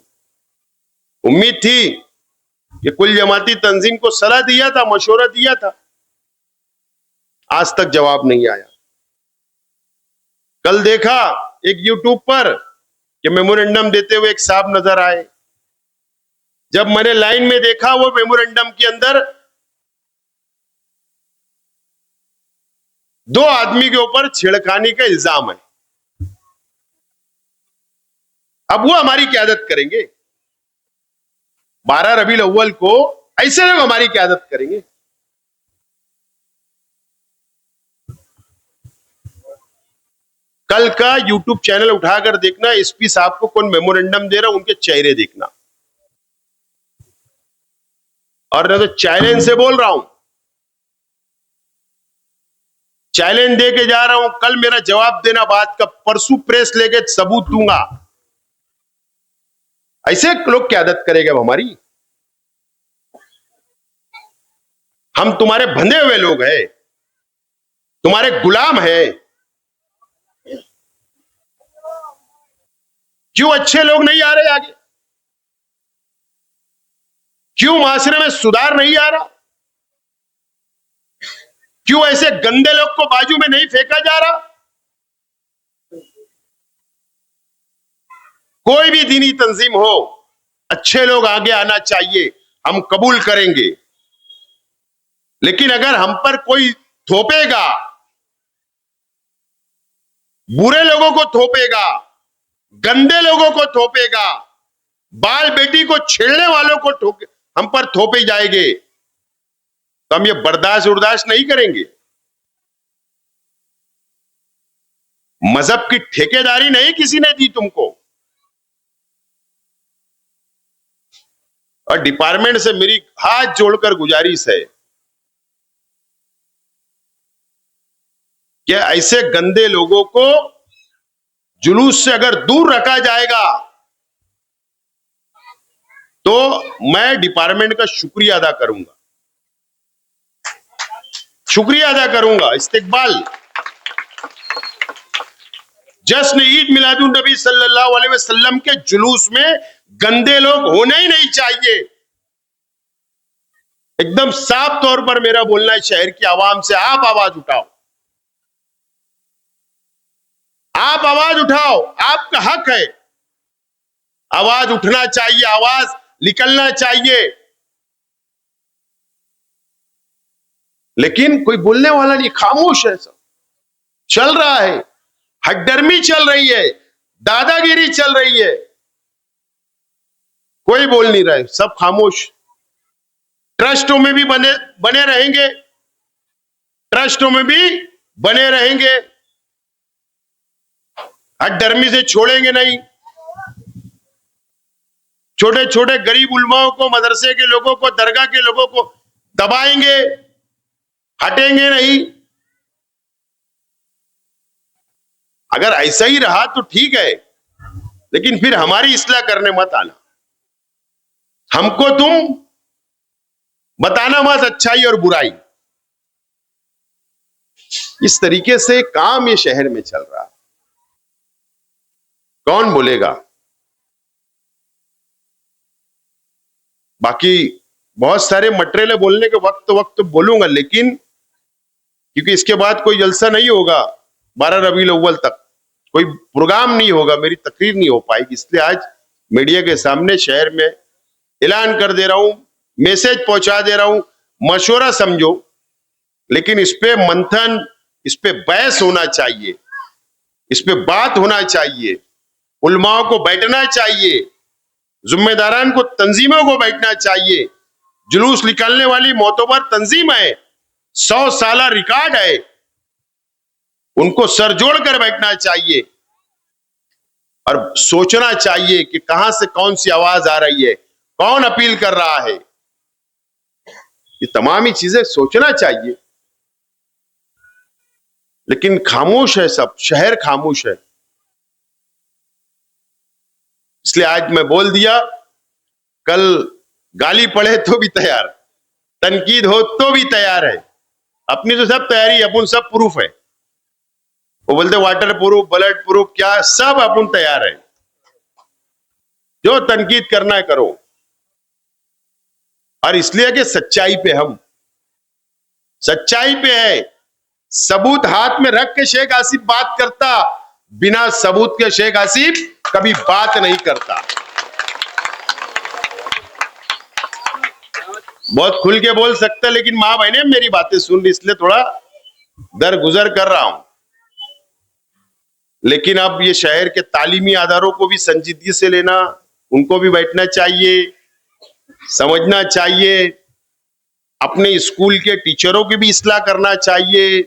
उम्मीद थी कि कुल जमाती तंजीम को सलाह दिया था, मशवरा दिया था, आज तक जवाब नहीं आया। कल देखा एक यूट्यूब पर कि मेमोरेंडम देते हुए एक साहब नजर आए। जब मैंने लाइन में देखा, वो मेमोरेंडम के अंदर 2 आदमी के ऊपर छेड़खानी का इल्जाम है। अब वो हमारी क़यादत करेंगे? 12 रबीउल अव्वल को ऐसे लोग हमारी क़यादत करेंगे? कल का यूट्यूब चैनल उठाकर देखना, एसपी साहब को कौन मेमोरेंडम दे रहा, उनके चेहरे देखना। और मैं तो चैलेंज से बोल रहा हूं, चैलेंज दे के जा रहा हूं, कल मेरा जवाब देना बात का, परसों प्रेस लेके सबूत दूंगा। ऐसे लोग क़यादत करेंगे हमारी? हम तुम्हारे बंधे हुए लोग हैं, तुम्हारे गुलाम हैं। क्यों अच्छे लोग नहीं आ रहे आगे? क्यों माशरे में सुधार नहीं आ रहा? क्यों ऐसे गंदे लोग को बाजू में नहीं फेंका जा रहा? कोई भी दीनी तंजीम हो, अच्छे लोग आगे आना चाहिए, हम कबूल करेंगे। लेकिन अगर हम पर कोई थोपेगा, बुरे लोगों को थोपेगा, गंदे लोगों को थोपेगा, बाल बेटी को छेड़ने वालों को हम पर थोपे जाएंगे, तो हम ये बर्दाश्त नहीं करेंगे। मजहब की ठेकेदारी नहीं किसी ने दी तुमको। और डिपार्टमेंट से मेरी हाथ जोड़कर गुजारिश है कि ऐसे गंदे लोगों को जुलूस से अगर दूर रखा जाएगा तो मैं डिपार्टमेंट का शुक्रिया अदा करूंगा, शुक्रिया अदा करूंगा। इस्तिकबाल जश्न ईद मिलादुन नबी सल्लल्लाहु अलैहि वसल्लम के जुलूस में गंदे लोग होने ही नहीं चाहिए। एकदम साफ तौर पर मेरा बोलना है शहर की आवाम से, आप आवाज उठाओ, आप आवाज उठाओ, आपका हक है, आवाज उठना चाहिए, आवाज निकलना चाहिए। लेकिन कोई बोलने वाला नहीं, खामोश है, सब चल रहा है, हड्डर्मी चल रही है, दादागिरी चल रही है, कोई बोल नहीं रहा है, सब खामोश। ट्रस्टों में भी बने रहेंगे, ट्रस्टों में भी बने रहेंगे, हड्डर्मी से छोड़ेंगे नहीं। छोटे छोटे गरीब उलमाओं को, मदरसे के लोगों को, दरगाह के लोगों को दबाएंगे, हटेंगे नहीं। अगर ऐसा ही रहा तो ठीक है, लेकिन फिर हमारी इस्लाह करने मत आना, हमको तुम बताना मत अच्छाई और बुराई। इस तरीके से काम ये शहर में चल रहा, कौन बोलेगा? बाकी बहुत सारे मटेरियल बोलने के वक्त बोलूंगा, लेकिन क्योंकि इसके बाद कोई जलसा नहीं होगा 12 रबीउल अव्वल तक, कोई प्रोग्राम नहीं होगा, मेरी तकरीर नहीं हो पाएगी, इसलिए आज मीडिया के सामने शहर में ऐलान कर दे रहा हूं, मैसेज पहुंचा दे रहा हूं, मशवरा समझो, लेकिन इस पे मंथन, इस पे बहस होना चाहिए, इस पे बात होना चाहिए, उलमाओं को बैठना चाहिए, जिम्मेदारान को, तंजीमों को बैठना चाहिए। जुलूस निकालने वाली मोतबर तंजीम है, 100 साला रिकॉर्ड है, उनको सर जोड़ कर बैठना चाहिए और सोचना चाहिए कि कहां से कौन सी आवाज आ रही है, कौन अपील कर रहा है, ये तमाम ही चीजें सोचना चाहिए। लेकिन खामोश है सब, शहर खामोश है। इसलिए आज मैं बोल दिया, कल गाली पड़े तो भी तैयार, तनकीद हो तो भी तैयार है, अपनी तो सब तैयारी, अपन सब प्रूफ है, वो बोलते वाटर प्रूफ, ब्लड प्रूफ, क्या सब अपन तैयार है, जो तनकीद करना है करो। और इसलिए कि सच्चाई पे, हम सच्चाई पे है, सबूत हाथ में रख के शेख आसिफ बात करता, बिना सबूत के शेख आसिफ कभी बात नहीं करता। बहुत खुल के बोल सकता, लेकिन मां बहने मेरी बातें सुन रही, इसलिए थोड़ा दरगुजर कर रहा हूं। लेकिन अब ये शहर के तालीमी आधारों को भी संजीदगी से लेना, उनको भी बैठना चाहिए, समझना चाहिए, अपने स्कूल के टीचरों की भी इस्लाह करना चाहिए,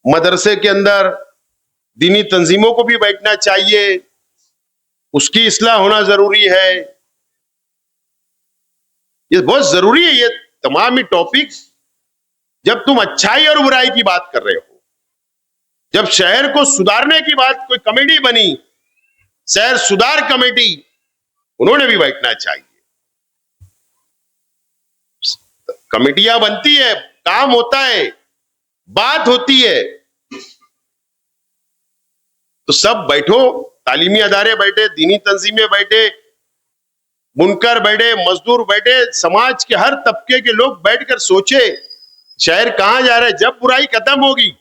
मदरसे के अंदर दीनी तंजीमों को भी बैठना चाहिए, उसकी इस्लाह होना जरूरी है। ये बहुत जरूरी है, ये तमाम ही टॉपिक्स। जब तुम अच्छाई और बुराई की बात कर रहे हो, जब शहर को सुधारने की बात, कोई कमेटी बनी, शहर सुधार कमेटी, उन्होंने भी बैठना चाहिए। कमेटियां बनती है, काम होता है, बात होती है, तो सब बैठो, तालीमी अदारे बैठे, दीनी तंजीमें बैठे, बुनकर बैठे, मजदूर बैठे, समाज के हर तबके के लोग बैठकर सोचे शहर कहां जा रहा है। जब बुराई खत्म होगी,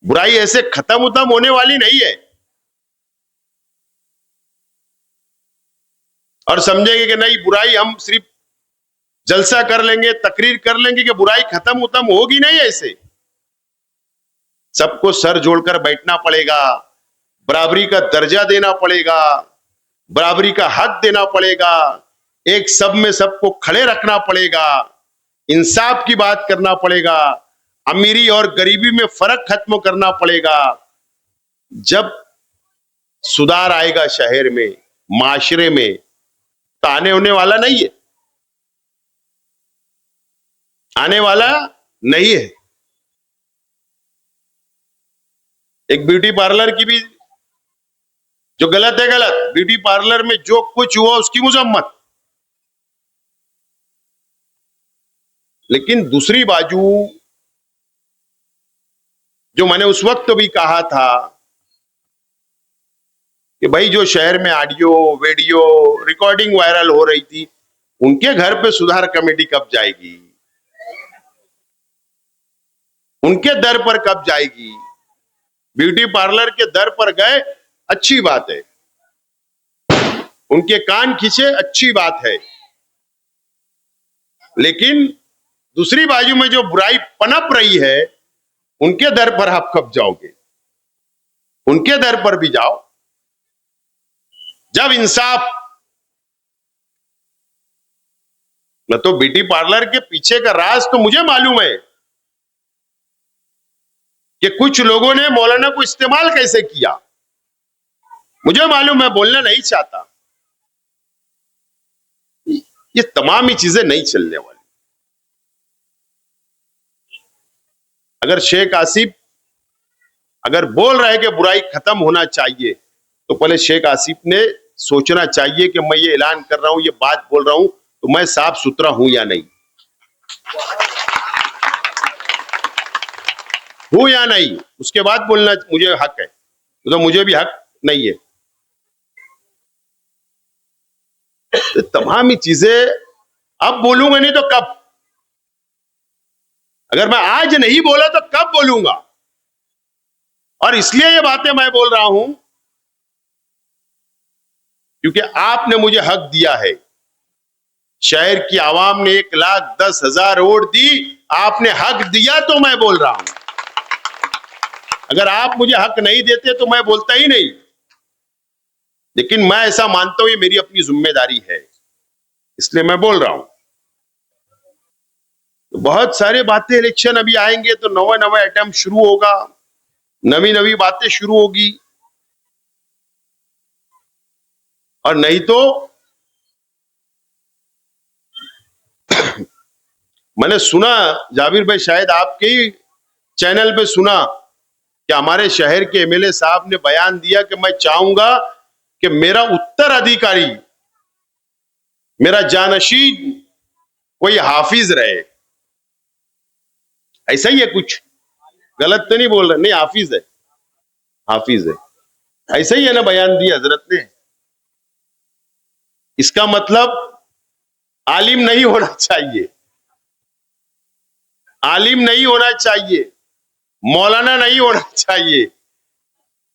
बुराई ऐसे खत्म होने वाली नहीं है, और समझेंगे कि नहीं बुराई हम सिर्फ जलसा कर लेंगे, तकरीर कर लेंगे कि बुराई खत्म होगी, नहीं ऐसे। सबको सर जोड़कर बैठना पड़ेगा, बराबरी का दर्जा देना पड़ेगा, बराबरी का हक देना पड़ेगा, एक सब में सबको खड़े रखना पड़ेगा, इंसाफ की बात करना पड़ेगा, अमीरी और गरीबी में फर्क खत्म करना पड़ेगा। जब सुधार आएगा शहर में, माशरे में, तो आने होने वाला नहीं है, आने वाला नहीं है। एक ब्यूटी पार्लर की भी, जो गलत है गलत, ब्यूटी पार्लर में जो कुछ हुआ उसकी मुजम्मत, लेकिन दूसरी बाजू जो मैंने उस वक्त भी कहा था कि भाई जो शहर में ऑडियो वीडियो रिकॉर्डिंग वायरल हो रही थी, उनके घर पे सुधार कमेटी कब जाएगी, उनके दर पर कब जाएगी। ब्यूटी पार्लर के दर पर गए, अच्छी बात है, उनके कान खींचे, अच्छी बात है, लेकिन दूसरी बाजू में जो बुराई पनप रही है, उनके दर पर आप कब जाओगे, उनके दर पर भी जाओ। जब इंसाफ, मैं तो ब्यूटी पार्लर के पीछे का राज तो मुझे मालूम है कि कुछ लोगों ने मौलाना को इस्तेमाल कैसे किया, मुझे मालूम है, बोलना नहीं चाहता। ये तमाम ही चीजें नहीं चलने वाली। अगर शेख आसिफ अगर बोल रहे हैं कि बुराई खत्म होना चाहिए, तो पहले शेख आसिफ ने सोचना चाहिए कि मैं ये ऐलान कर रहा हूं, ये बात बोल रहा हूं, तो मैं साफ सुथरा हूं या नहीं, हूं या नहीं, उसके बाद बोलना मुझे हक है, तो मुझे भी हक नहीं है। तो तमाम ही चीजें अब बोलूंगा, नहीं तो कब? अगर मैं आज नहीं बोला तो कब बोलूंगा? और इसलिए ये बातें मैं बोल रहा हूं क्योंकि आपने मुझे हक दिया है। शहर की आवाम ने 1,10,000 वोट दी, आपने हक दिया तो मैं बोल रहा हूं। अगर आप मुझे हक नहीं देते तो मैं बोलता ही नहीं। लेकिन मैं ऐसा मानता हूं ये मेरी अपनी जिम्मेदारी है, इसलिए मैं बोल रहा हूं। तो बहुत सारे बातें, इलेक्शन अभी आएंगे तो नवा नवा आइटम शुरू होगा, नवी नवी बातें शुरू होगी। और नहीं तो मैंने सुना, जाबिर भाई शायद आपके ही चैनल पे सुना कि हमारे शहर के एमएलए साहब ने बयान दिया कि मैं चाहूंगा कि मेरा उत्तराधिकारी, मेरा जानशीन कोई हाफिज रहे। ऐसा ही है कुछ, गलत तो नहीं बोल रहे? नहीं, हाफिज है, हाफिज है, ऐसा ही है ना बयान दिया हजरत ने। इसका मतलब आलिम नहीं होना चाहिए, आलिम नहीं होना चाहिए, मौलाना नहीं होना चाहिए,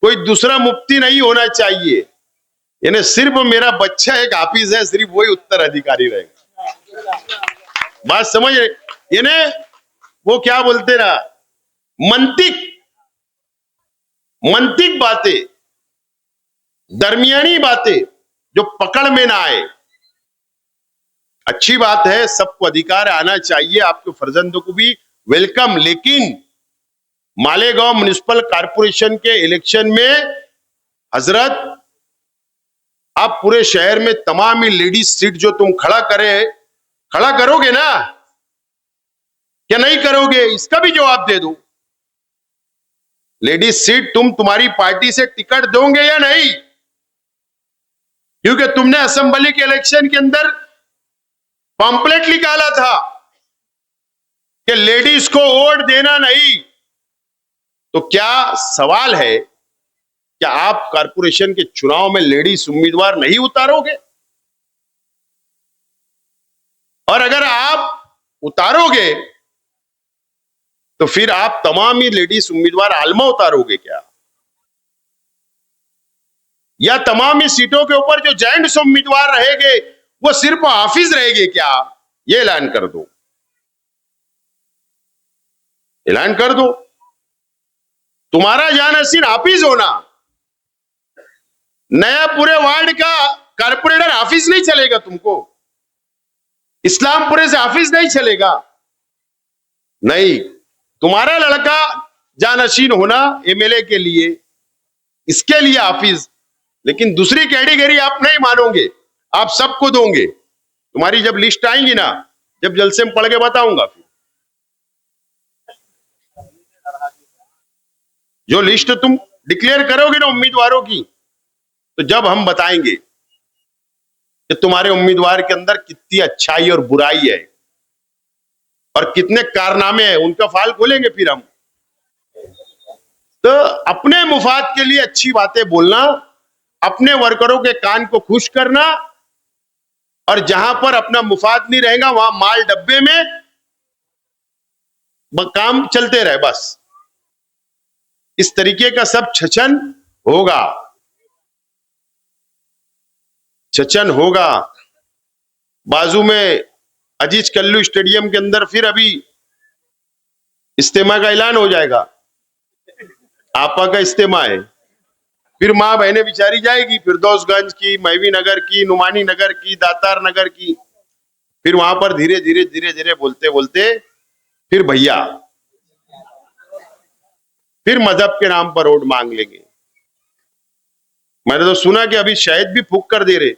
कोई दूसरा मुफ्ती नहीं होना चाहिए, यानी सिर्फ मेरा बच्चा एक हाफिज है, सिर्फ वही उत्तराधिकारी रहेगा। बात समझ रहे? यानी वो क्या बोलते ना, मंतिक मंतिक बातें, दरमियानी बातें जो पकड़ में ना आए। अच्छी बात है, सबको अधिकार आना चाहिए, आपके फर्जंदों को भी वेलकम। लेकिन मालेगांव म्युनिसिपल कॉर्पोरेशन के इलेक्शन में हजरत, आप पूरे शहर में तमाम ही लेडीज सीट जो तुम खड़ा करोगे ना, क्या नहीं करोगे? इसका भी जवाब दे दो। लेडीज सीट तुम्हारी पार्टी से टिकट दोगे या नहीं? क्योंकि तुमने असेंबली के इलेक्शन के अंदर पॉम्पलेट निकाला था कि लेडीज को वोट देना नहीं। तो क्या सवाल है, क्या आप कारपोरेशन के चुनाव में लेडीज उम्मीदवार नहीं उतारोगे? और अगर आप उतारोगे तो फिर आप तमाम ही लेडीज उम्मीदवार आलमा उतारोगे क्या? या तमाम ही सीटों के ऊपर जो जेंट्स उम्मीदवार रहेंगे वो सिर्फ हाफिज रहेंगे क्या? ये ऐलान कर दो, ऐलान कर दो। तुम्हारा जानशीन हाफिज होना, नया पूरे वार्ड का कारपोरेटर हाफिज नहीं चलेगा तुमको, इस्लामपुरे से हाफिज नहीं चलेगा, नहीं। तुम्हारा लड़का जानशीन होना एमएलए के लिए, इसके लिए हाफिज। लेकिन दूसरी कैटेगरी आप नहीं मानोगे, आप सबको दोगे। तुम्हारी जब लिस्ट आएंगी ना, जब जलसे में पढ़ के बताऊंगा, फिर जो लिस्ट तुम डिक्लेयर करोगे ना उम्मीदवारों की, तो जब हम बताएंगे कि तुम्हारे उम्मीदवार के अंदर कितनी अच्छाई और बुराई है और कितने कारनामे हैं, उनका फाइल खोलेंगे फिर हम। तो अपने मुफाद के लिए अच्छी बातें बोलना, अपने वर्करों के कान को खुश करना, और जहां पर अपना मुफाद नहीं रहेगा वहां माल डब्बे में काम चलते रहे, बस इस तरीके का सब छचन होगा, छचन होगा। बाजू में अजीज कल्लू स्टेडियम के अंदर फिर अभी इस्तेमा का ऐलान हो जाएगा, आपा का इस्तेमा है। फिर मां बहनें बिचारी जाएगी फिरदौसगंज की, महवी नगर की, नुमानी नगर की, दातार नगर की। फिर वहां पर धीरे धीरे बोलते बोलते फिर भैया, फिर मजहब के नाम पर वोट मांग लेंगे। मैंने तो सुना कि अभी शहद भी फूक कर दे रहे,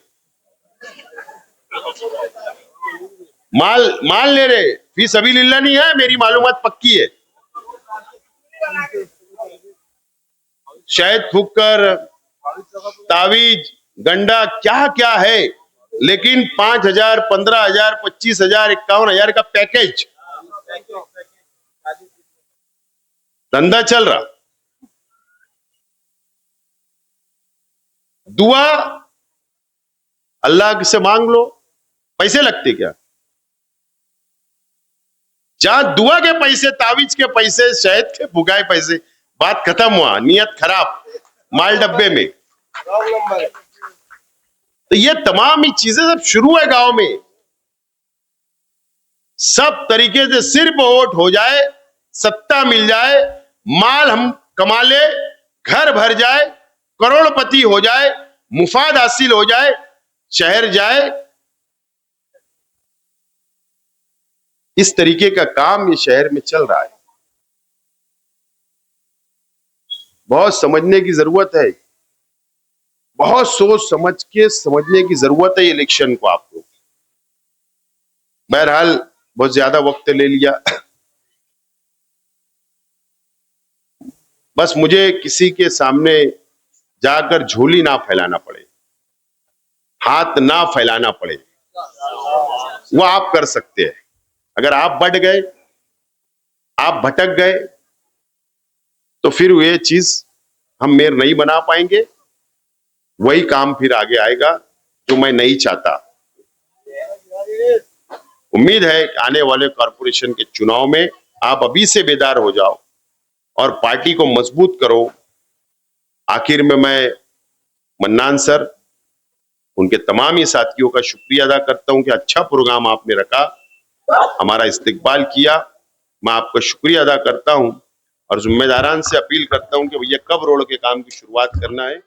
माल ले रहे। फी सबीलिल्लाह नहीं है, मेरी मालूमात पक्की है। शहद फूक कर, तावीज, गंडा, क्या क्या है, लेकिन 5,000, 15,000, 25,000, 51,000 का पैकेज धंधा चल रहा। दुआ अल्लाह से मांग लो, पैसे लगते क्या? जहां दुआ के पैसे, तावीज के पैसे, शहद के भुगाए पैसे, बात खत्म हुआ, नियत खराब, माल डब्बे में। तो ये तमाम ही चीजें सब शुरू है गांव में। सब तरीके से सिर्फ वोट हो जाए, सत्ता मिल जाए, माल हम कमा ले, घर भर जाए, करोड़पति हो जाए, मुफाद हासिल हो जाए, शहर जाए, इस तरीके का काम ये शहर में चल रहा है। बहुत समझने की जरूरत है, बहुत सोच समझ के समझने की जरूरत है इलेक्शन को आपको। बहरहाल बहुत ज्यादा वक्त ले लिया। बस मुझे किसी के सामने जाकर झोली ना फैलाना पड़े, हाथ ना फैलाना पड़े, वो आप कर सकते हैं। अगर आप बढ़ गए, आप भटक गए, तो फिर ये चीज हम मेयर नहीं बना पाएंगे। वही काम फिर आगे आएगा जो मैं नहीं चाहता। उम्मीद है कि आने वाले कॉरपोरेशन के चुनाव में आप अभी से बेदार हो जाओ और पार्टी को मजबूत करो। आखिर में मैं मन्नान सर, उनके तमाम ही साथियों का शुक्रिया अदा करता हूं कि अच्छा प्रोग्राम आपने रखा, हमारा इस्तकबाल किया। मैं आपका शुक्रिया अदा करता हूं और जिम्मेदारान से अपील करता हूं कि भैया कब रोड के काम की शुरुआत करना है।